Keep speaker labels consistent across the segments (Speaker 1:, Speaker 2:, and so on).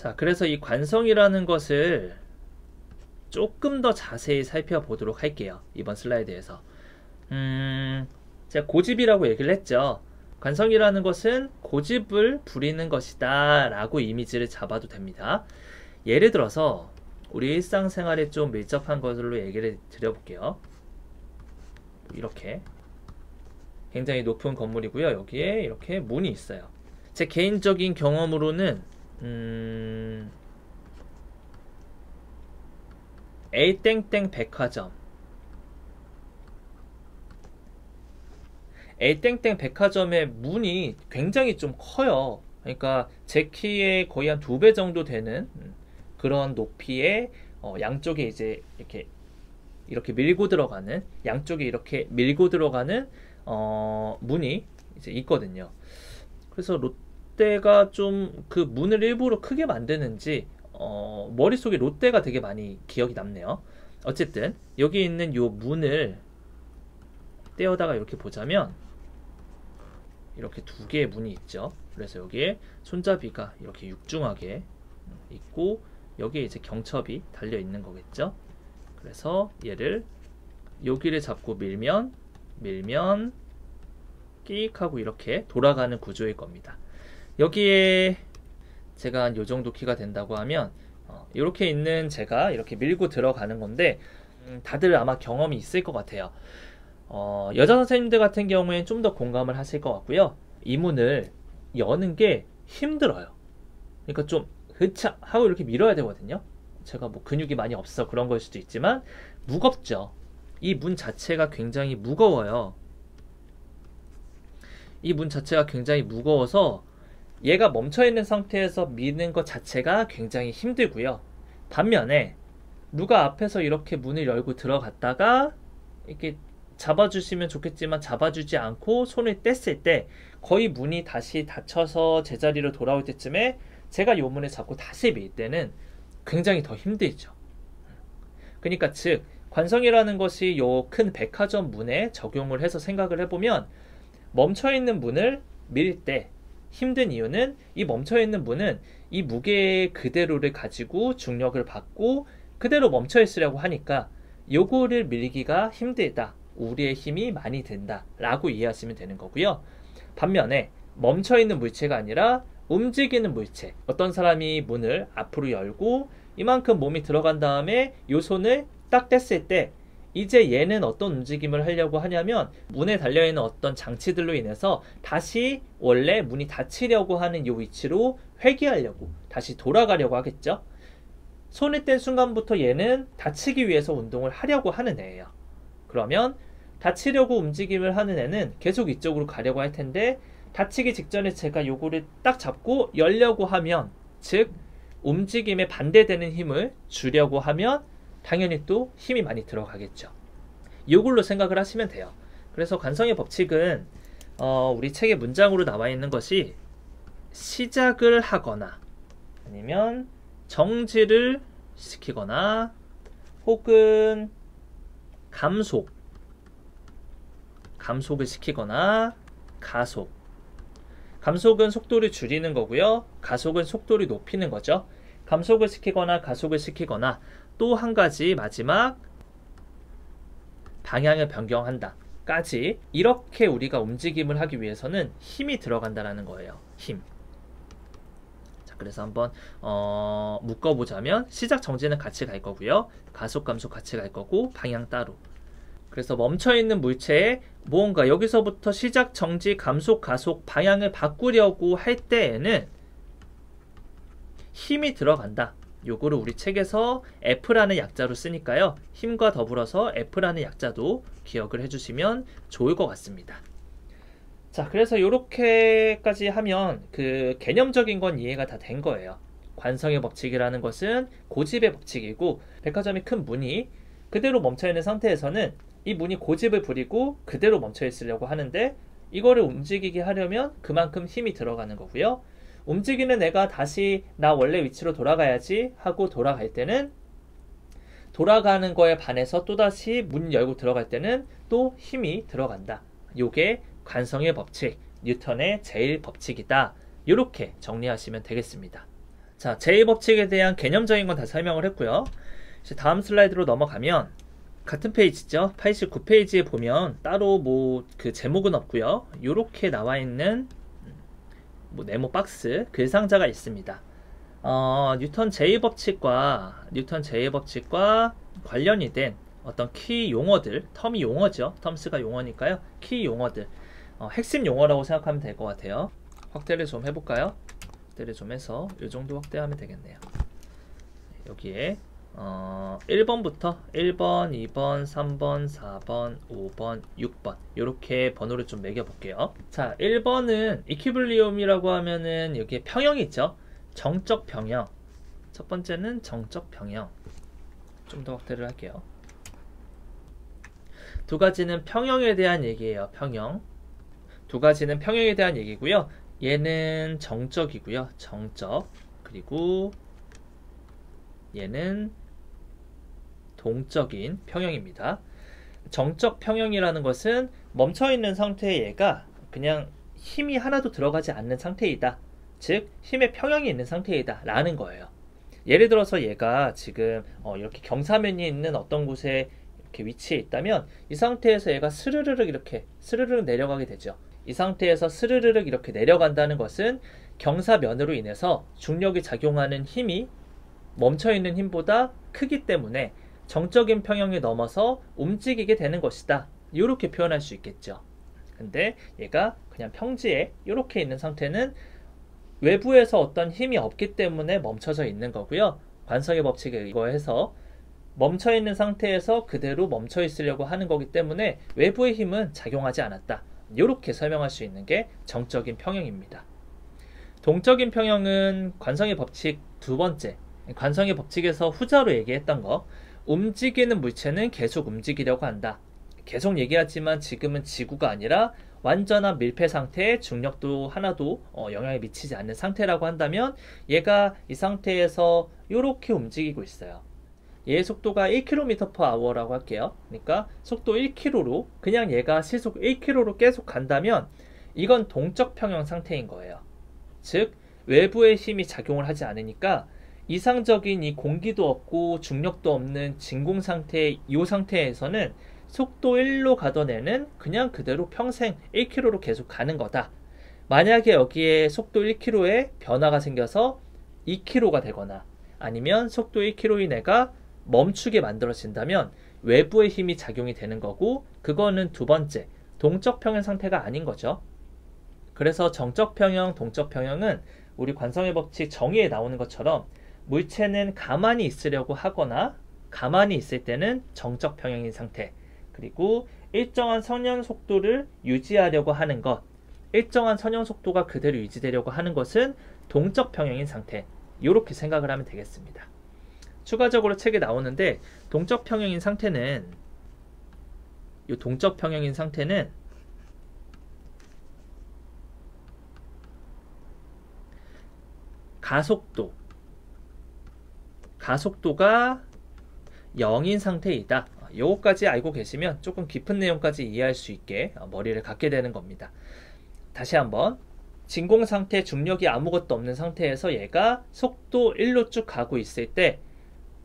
Speaker 1: 자, 그래서 이 관성이라는 것을 조금 더 자세히 살펴보도록 할게요. 이번 슬라이드에서. 제가 고집이라고 얘기를 했죠. 관성이라는 것은 고집을 부리는 것이다 라고 이미지를 잡아도 됩니다. 예를 들어서 우리 일상생활에 좀 밀접한 것으로 얘기를 드려볼게요. 이렇게 굉장히 높은 건물이고요. 여기에 이렇게 문이 있어요. 제 개인적인 경험으로는 A땡땡 백화점, A땡땡 백화점의 문이 굉장히 좀 커요. 그러니까 제 키의 거의 한 2배 정도 되는 그런 높이의 양쪽에 이제 이렇게 밀고 들어가는, 양쪽에 이렇게 밀고 들어가는 문이 이제 있거든요. 그래서 롯데가 좀 그 문을 일부러 크게 만드는지 머릿속에 롯데가 되게 많이 기억이 남네요. 어쨌든 여기 있는 요 문을 떼어다가 이렇게 보자면 이렇게 2개의 문이 있죠. 그래서 여기에 손잡이가 이렇게 육중하게 있고 여기에 이제 경첩이 달려 있는 거겠죠. 그래서 얘를 여기를 잡고 밀면 끼익 하고 이렇게 돌아가는 구조일 겁니다. 여기에 제가 한 요정도 키가 된다고 하면 이렇게 있는 제가 이렇게 밀고 들어가는 건데 다들 아마 경험이 있을 것 같아요. 여자 선생님들 같은 경우에는 좀 더 공감을 하실 것 같고요. 이 문을 여는 게 힘들어요. 그러니까 좀 흐차 하고 이렇게 밀어야 되거든요. 제가 뭐 근육이 많이 없어 그런 걸 수도 있지만 무겁죠. 이 문 자체가 굉장히 무거워요. 이 문 자체가 굉장히 무거워서 얘가 멈춰있는 상태에서 미는 것 자체가 굉장히 힘들고요. 반면에 누가 앞에서 이렇게 문을 열고 들어갔다가 이렇게 잡아주시면 좋겠지만 잡아주지 않고 손을 뗐을 때 거의 문이 다시 닫혀서 제자리로 돌아올 때쯤에 제가 요 문을 잡고 다시 밀 때는 굉장히 더 힘들죠. 그러니까 즉 관성이라는 것이 요 큰 백화점 문에 적용을 해서 생각을 해보면 멈춰있는 문을 밀 때 힘든 이유는 이 멈춰있는 문은 이 무게 그대로를 가지고 중력을 받고 그대로 멈춰있으려고 하니까 요거를 밀기가 힘들다. 우리의 힘이 많이 든다 라고 이해하시면 되는 거고요. 반면에 멈춰있는 물체가 아니라 움직이는 물체, 어떤 사람이 문을 앞으로 열고 이만큼 몸이 들어간 다음에 요 손을 딱 뗐을 때 이제 얘는 어떤 움직임을 하려고 하냐면 문에 달려있는 어떤 장치들로 인해서 다시 원래 문이 닫히려고 하는 이 위치로 회귀하려고 다시 돌아가려고 하겠죠. 손을 뗀 순간부터 얘는 닫히기 위해서 운동을 하려고 하는 애예요. 그러면 닫히려고 움직임을 하는 애는 계속 이쪽으로 가려고 할 텐데 닫히기 직전에 제가 요거를 딱 잡고 열려고 하면 즉 움직임에 반대되는 힘을 주려고 하면 당연히 또 힘이 많이 들어가겠죠. 이걸로 생각을 하시면 돼요. 그래서 관성의 법칙은 우리 책의 문장으로 나와 있는 것이 시작을 하거나 아니면 정지를 시키거나 혹은 감속을 시키거나 가속. 감속은 속도를 줄이는 거고요. 가속은 속도를 높이는 거죠. 감속을 시키거나 가속을 시키거나 또 한 가지 마지막 방향을 변경한다 까지 이렇게 우리가 움직임을 하기 위해서는 힘이 들어간다라는 거예요. 힘. 자, 그래서 한번 묶어보자면 시작 정지는 같이 갈 거고요. 가속 감속 같이 갈 거고 방향 따로. 그래서 멈춰있는 물체에 무언가 여기서부터 시작 정지 감속 가속 방향을 바꾸려고 할 때에는 힘이 들어간다. 요거를 우리 책에서 F라는 약자로 쓰니까요. 힘과 더불어서 F라는 약자도 기억을 해주시면 좋을 것 같습니다. 자, 그래서 이렇게까지 하면 그 개념적인 건 이해가 다 된 거예요. 관성의 법칙이라는 것은 고집의 법칙이고 백화점의 큰 문이 그대로 멈춰있는 상태에서는 이 문이 고집을 부리고 그대로 멈춰있으려고 하는데 이거를 움직이게 하려면 그만큼 힘이 들어가는 거고요. 움직이는 애가 다시 나 원래 위치로 돌아가야지 하고 돌아갈 때는 돌아가는 거에 반해서 또다시 문 열고 들어갈 때는 또 힘이 들어간다. 요게 관성의 법칙, 뉴턴의 제일 법칙이다. 이렇게 정리하시면 되겠습니다. 자, 제2 법칙에 대한 개념적인 건 다 설명을 했고요. 이제 다음 슬라이드로 넘어가면 같은 페이지죠. 89페이지에 보면 따로 뭐 그 제목은 없고요. 이렇게 나와 있는 뭐 네모 박스 글 상자가 있습니다. 뉴턴 제2 법칙과 관련이 된 어떤 키 용어들, 텀이 용어죠. 텀스가 용어니까요. 키 용어들, 핵심 용어라고 생각하면 될 것 같아요. 확대를 좀 해볼까요? 확대를 좀 해서 이 정도 확대하면 되겠네요. 여기에 1번부터 1번, 2번, 3번, 4번, 5번, 6번 이렇게 번호를 좀 매겨볼게요. 자, 1번은 이퀴블리움이라고 하면은 여기에 평형이 있죠. 정적 평형. 첫 번째는 정적 평형. 좀 더 확대를 할게요. 두 가지는 평형에 대한 얘기예요. 평형. 두 가지는 평형에 대한 얘기고요. 얘는 정적이고요. 정적. 그리고 얘는 동적인 평형입니다. 정적 평형이라는 것은 멈춰있는 상태의 얘가 그냥 힘이 하나도 들어가지 않는 상태이다. 즉 힘의 평형이 있는 상태이다 라는 거예요. 예를 들어서 얘가 지금 이렇게 경사면이 있는 어떤 곳에 이렇게 위치해 있다면 이 상태에서 얘가 스르르륵 이렇게 스르르륵 내려가게 되죠. 이 상태에서 스르르륵 이렇게 내려간다는 것은 경사면으로 인해서 중력이 작용하는 힘이 멈춰있는 힘보다 크기 때문에 정적인 평형에 넘어서 움직이게 되는 것이다. 이렇게 표현할 수 있겠죠. 근데 얘가 그냥 평지에 이렇게 있는 상태는 외부에서 어떤 힘이 없기 때문에 멈춰져 있는 거고요. 관성의 법칙에 의거해서 멈춰있는 상태에서 그대로 멈춰 있으려고 하는 거기 때문에 외부의 힘은 작용하지 않았다. 이렇게 설명할 수 있는 게 정적인 평형입니다. 동적인 평형은 관성의 법칙 두 번째, 관성의 법칙에서 후자로 얘기했던 거, 움직이는 물체는 계속 움직이려고 한다. 계속 얘기하지만 지금은 지구가 아니라 완전한 밀폐 상태에 중력도 하나도 영향을 미치지 않는 상태라고 한다면 얘가 이 상태에서 이렇게 움직이고 있어요. 얘의 속도가 1km/h라고 할게요. 그러니까 속도 1km로 그냥 얘가 시속 1km로 계속 간다면 이건 동적 평형 상태인 거예요. 즉 외부의 힘이 작용을 하지 않으니까 이상적인 이 공기도 없고 중력도 없는 진공 상태, 이 상태에서는 속도 1로 가던 애는 그냥 그대로 평생 1km로 계속 가는 거다. 만약에 여기에 속도 1km에 변화가 생겨서 2km가 되거나 아니면 속도 1km인 애가 멈추게 만들어진다면 외부의 힘이 작용이 되는 거고 그거는 두 번째, 동적 평형 상태가 아닌 거죠. 그래서 정적 평형, 동적 평형은 우리 관성의 법칙 정의에 나오는 것처럼 물체는 가만히 있으려고 하거나 가만히 있을 때는 정적 평형인 상태, 그리고 일정한 선형 속도를 유지하려고 하는 것, 일정한 선형 속도가 그대로 유지되려고 하는 것은 동적 평형인 상태, 이렇게 생각을 하면 되겠습니다. 추가적으로 책에 나오는데 동적 평형인 상태는 이 동적 평형인 상태는 가속도가 0인 상태이다. 요거까지 알고 계시면 조금 깊은 내용까지 이해할 수 있게 머리를 갖게 되는 겁니다. 다시 한번 진공 상태, 중력이 아무것도 없는 상태에서 얘가 속도 1로 쭉 가고 있을 때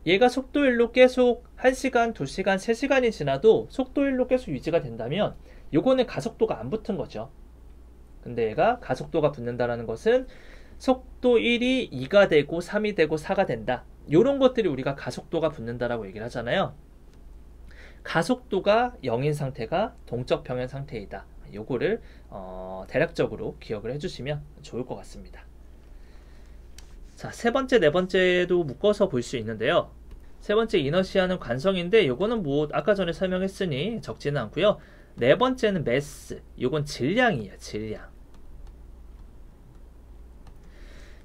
Speaker 1: 얘가 속도 1로 계속 1시간, 2시간, 3시간이 지나도 속도 1로 계속 유지가 된다면 요거는 가속도가 안 붙은 거죠. 근데 얘가 가속도가 붙는다는 것은 속도 1이 2가 되고 3이 되고 4가 된다. 이런 것들이 우리가 가속도가 붙는다라고 얘기를 하잖아요. 가속도가 0인 상태가 동적 평형 상태이다. 요거를 대략적으로 기억을 해주시면 좋을 것 같습니다. 자, 세 번째, 네 번째도 묶어서 볼 수 있는데요. 세 번째 이너시아는 관성인데 요거는 뭐 아까 전에 설명했으니 적지는 않고요. 네 번째는 매스, 요건 질량이에요. 질량.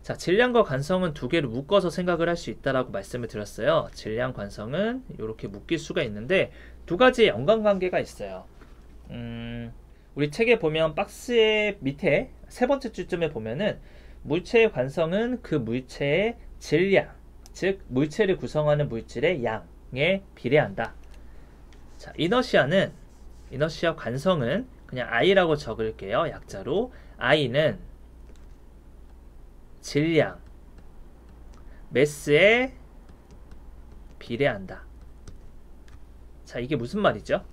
Speaker 1: 자, 질량과 관성은 두 개를 묶어서 생각을 할 수 있다라고 말씀을 드렸어요. 질량, 관성은 이렇게 묶일 수가 있는데 두 가지의 연관관계가 있어요. 우리 책에 보면 박스의 밑에 세 번째 줄쯤에 보면은 물체의 관성은 그 물체의 질량, 즉 물체를 구성하는 물질의 양에 비례한다. 자, 이너시아 관성은 그냥 I라고 적을게요. 약자로 I는 질량, 매스에 비례한다. 자, 이게 무슨 말이죠?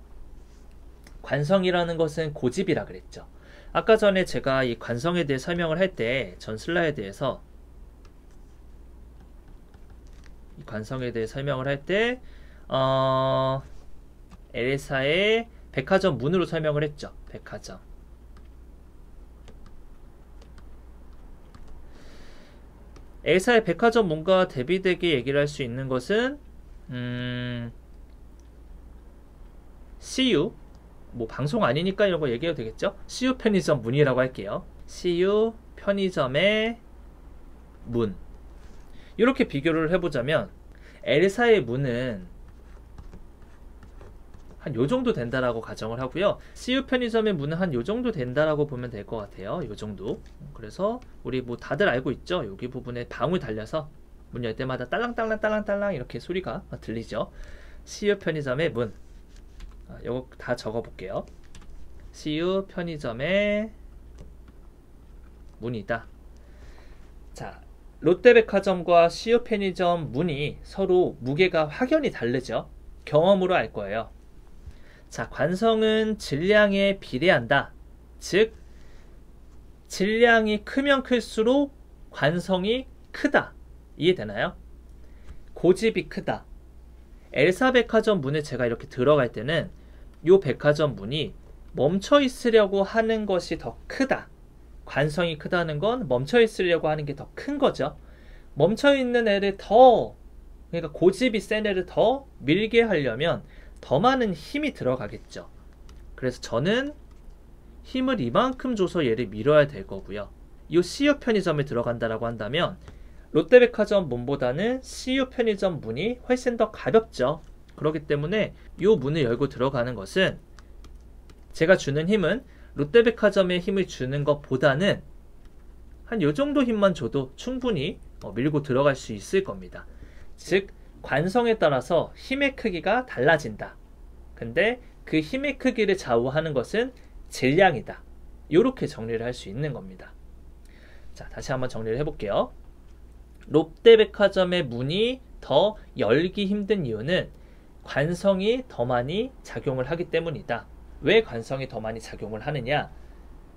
Speaker 1: 관성이라는 것은 고집이라 그랬죠. 아까 전에 제가 이 관성에 대해 설명을 할 때 전 슬라이드에서 이 관성에 대해 설명을 할 때 엘사의 백화점 문으로 설명을 했죠. 백화점. 엘사의 백화점 문과 대비되게 얘기를 할 수 있는 것은 CU 뭐 방송 아니니까 이런 거 얘기해도 되겠죠? CU 편의점 문이라고 할게요. CU 편의점의 문. 이렇게 비교를 해보자면 엘사의 문은 한 요정도 된다라고 가정을 하고요. CU 편의점의 문은 한 요정도 된다라고 보면 될 것 같아요. 요정도. 그래서 우리 뭐 다들 알고 있죠? 여기 부분에 방울 달려서 문 열 때마다 딸랑딸랑딸랑딸랑 이렇게 소리가 들리죠? CU 편의점의 문. 요거 다 적어볼게요. CU 편의점의 문이다. 자, 롯데백화점과 CU 편의점 문이 서로 무게가 확연히 다르죠. 경험으로 알 거예요. 자, 관성은 질량에 비례한다. 즉, 질량이 크면 클수록 관성이 크다. 이해되나요? 고집이 크다. 엘사 백화점 문에 제가 이렇게 들어갈 때는 이 백화점 문이 멈춰 있으려고 하는 것이 더 크다. 관성이 크다는 건 멈춰 있으려고 하는 게 더 큰 거죠. 멈춰 있는 애를 더, 그러니까 고집이 센 애를 더 밀게 하려면 더 많은 힘이 들어가겠죠. 그래서 저는 힘을 이만큼 줘서 얘를 밀어야 될 거고요. 이 CU 편의점에 들어간다라고 한다면 롯데백화점 문보다는 CU 편의점 문이 훨씬 더 가볍죠. 그렇기 때문에 이 문을 열고 들어가는 것은 제가 주는 힘은 롯데백화점에 힘을 주는 것보다는 한 요 정도 힘만 줘도 충분히 밀고 들어갈 수 있을 겁니다. 즉, 관성에 따라서 힘의 크기가 달라진다. 근데 그 힘의 크기를 좌우하는 것은 질량이다. 이렇게 정리를 할 수 있는 겁니다. 자, 다시 한번 정리를 해볼게요. 롯데백화점의 문이 더 열기 힘든 이유는 관성이 더 많이 작용을 하기 때문이다. 왜 관성이 더 많이 작용을 하느냐?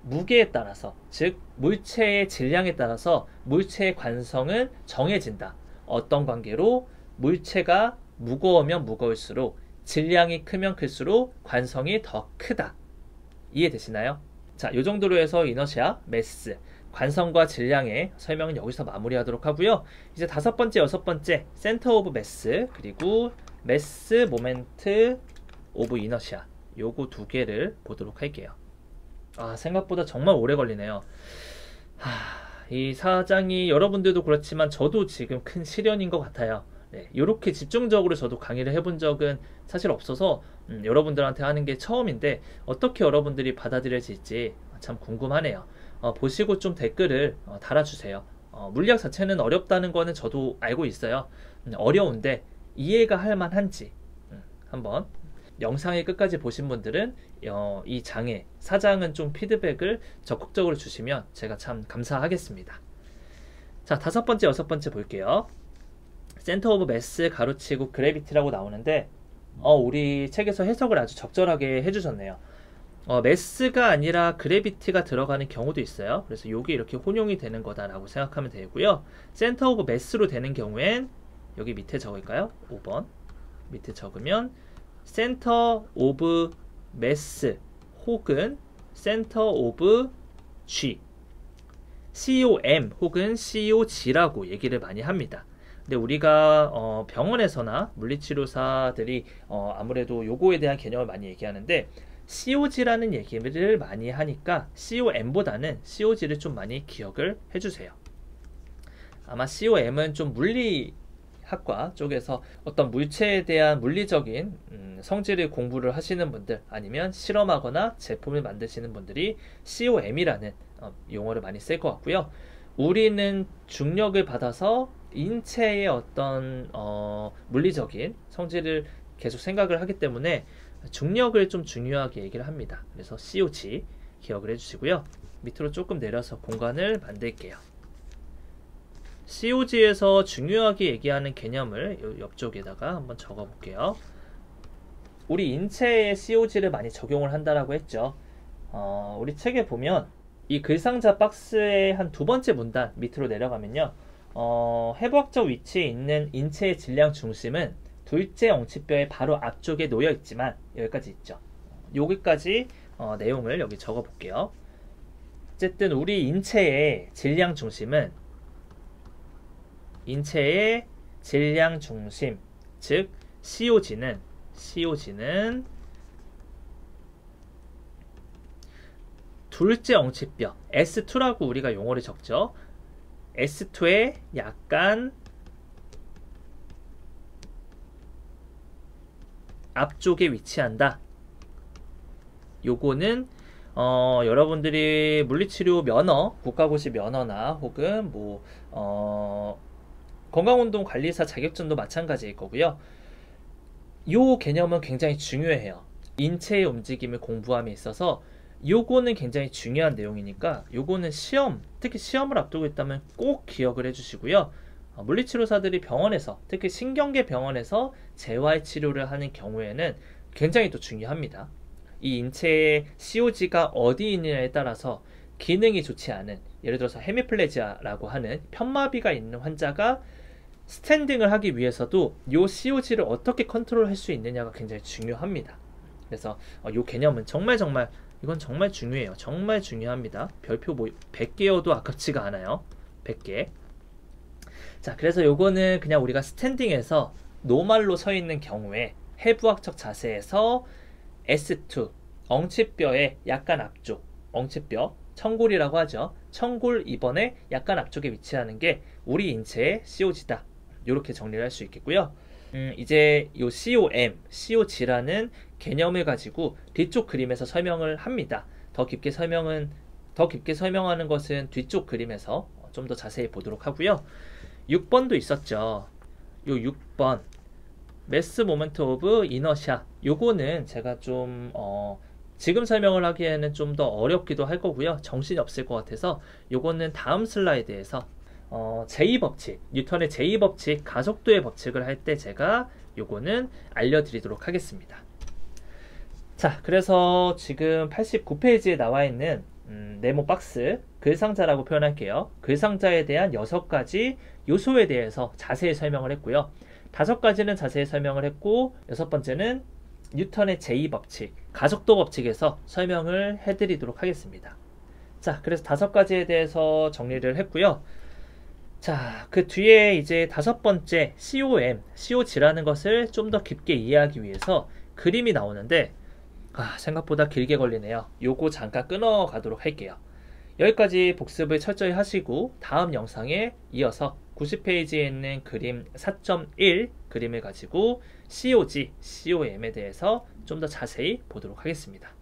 Speaker 1: 무게에 따라서, 즉 물체의 질량에 따라서 물체의 관성은 정해진다. 어떤 관계로? 물체가 무거우면 무거울수록 질량이 크면 클수록 관성이 더 크다. 이해되시나요? 자, 이 정도로 해서 이너시아, 매스, 관성과 질량의 설명은 여기서 마무리하도록 하고요. 이제 다섯 번째, 여섯 번째, 센터 오브 매스, 그리고 매스 모멘트 오브 이너시아, 요거 두 개를 보도록 할게요. 아, 생각보다 정말 오래 걸리네요. 이 사장이 여러분들도 그렇지만 저도 지금 큰 시련인 것 같아요. 네, 이렇게 집중적으로 저도 강의를 해본 적은 사실 없어서 여러분들한테 하는 게 처음인데 어떻게 여러분들이 받아들여질지 참 궁금하네요. 보시고 좀 댓글을 달아주세요. 물리학 자체는 어렵다는 거는 저도 알고 있어요. 어려운데 이해가 할 만한지 한번 영상의 끝까지 보신 분들은 이 장애, 사장은 좀 피드백을 적극적으로 주시면 제가 참 감사하겠습니다. 자, 다섯 번째, 여섯 번째 볼게요. 센터 오브 매스 가로치고 그래비티라고 나오는데 우리 책에서 해석을 아주 적절하게 해주셨네요. 매스가 아니라 그래비티가 들어가는 경우도 있어요. 그래서 이게 이렇게 혼용이 되는 거다라고 생각하면 되고요. 센터 오브 매스로 되는 경우엔 여기 밑에 적을까요? 5번 밑에 적으면 센터 오브 매스 혹은 센터 오브 G, COM 혹은 COG라고 얘기를 많이 합니다. 근데 우리가 병원에서나 물리치료사들이 아무래도 요거에 대한 개념을 많이 얘기하는데 COG라는 얘기를 많이 하니까 COM보다는 COG를 좀 많이 기억을 해주세요. 아마 COM은 좀 물리학과 쪽에서 어떤 물체에 대한 물리적인 성질을 공부를 하시는 분들 아니면 실험하거나 제품을 만드시는 분들이 COM이라는 용어를 많이 쓸 것 같고요. 우리는 중력을 받아서 인체의 어떤 물리적인 성질을 계속 생각을 하기 때문에 중력을 좀 중요하게 얘기를 합니다. 그래서 COG 기억을 해주시고요. 밑으로 조금 내려서 공간을 만들게요. COG에서 중요하게 얘기하는 개념을 요 옆쪽에다가 한번 적어 볼게요. 우리 인체에 COG를 많이 적용을 한다라고 했죠. 우리 책에 보면 이 글상자 박스의 한 두 번째 문단 밑으로 내려가면요. 해부학적 위치에 있는 인체의 질량 중심은 둘째 엉치뼈의 바로 앞쪽에 놓여 있지만 여기까지 있죠. 여기까지 내용을 여기 적어 볼게요. 어쨌든 우리 인체의 질량 중심은 인체의 질량 중심, 즉 COG는 둘째 엉치뼈 S2라고 우리가 용어를 적죠. S2의 약간 앞쪽에 위치한다. 요거는 여러분들이 물리치료 면허, 국가고시 면허나 혹은 건강운동관리사 자격증도 마찬가지일 거고요. 요 개념은 굉장히 중요해요. 인체의 움직임을 공부함에 있어서 요거는 굉장히 중요한 내용이니까 요거는 특히 시험을 앞두고 있다면 꼭 기억을 해주시고요. 물리치료사들이 병원에서, 특히 신경계 병원에서 재활 치료를 하는 경우에는 굉장히 또 중요합니다. 이 인체의 COG가 어디 있느냐에 따라서 기능이 좋지 않은, 예를 들어서 헤미플레지아라고 하는 편마비가 있는 환자가 스탠딩을 하기 위해서도 이 COG를 어떻게 컨트롤할 수 있느냐가 굉장히 중요합니다. 그래서 이 개념은 이건 정말 중요해요. 정말 중요합니다. 별표 100개여도 아깝지가 않아요. 100개. 자, 그래서 요거는 그냥 우리가 스탠딩에서 노말로 서 있는 경우에 해부학적 자세에서 S2, 엉치뼈의 약간 앞쪽, 엉치뼈, 청골이라고 하죠. 청골 2번의 약간 앞쪽에 위치하는 게 우리 인체의 COG다. 이렇게 정리를 할 수 있겠고요. 이제 요 COG라는 개념을 가지고 뒤쪽 그림에서 설명을 합니다. 더 깊게 설명하는 것은 뒤쪽 그림에서 좀 더 자세히 보도록 하고요. 6번도 있었죠. 요 6번 매스 모멘트 오브 이너시아. 요거는 제가 좀 지금 설명을 하기에는 좀 더 어렵기도 할 거고요. 정신이 없을 것 같아서 요거는 다음 슬라이드에서 제2법칙, 뉴턴의 제2법칙, 가속도의 법칙을 할 때 제가 요거는 알려드리도록 하겠습니다. 자, 그래서 지금 89페이지에 나와 있는 네모 박스, 글상자라고 표현할게요. 글상자에 대한 6가지 요소에 대해서 자세히 설명을 했고요. 5가지는 자세히 설명을 했고, 6번째는 뉴턴의 제2법칙, 가속도 법칙에서 설명을 해드리도록 하겠습니다. 자, 그래서 5가지에 대해서 정리를 했고요. 자, 그 뒤에 이제 5번째 COG라는 것을 좀 더 깊게 이해하기 위해서 그림이 나오는데 생각보다 길게 걸리네요. 요거 잠깐 끊어 가도록 할게요. 여기까지 복습을 철저히 하시고 다음 영상에 이어서 90페이지에 있는 그림 4.1 그림을 가지고 COG, COM에 대해서 좀 더 자세히 보도록 하겠습니다.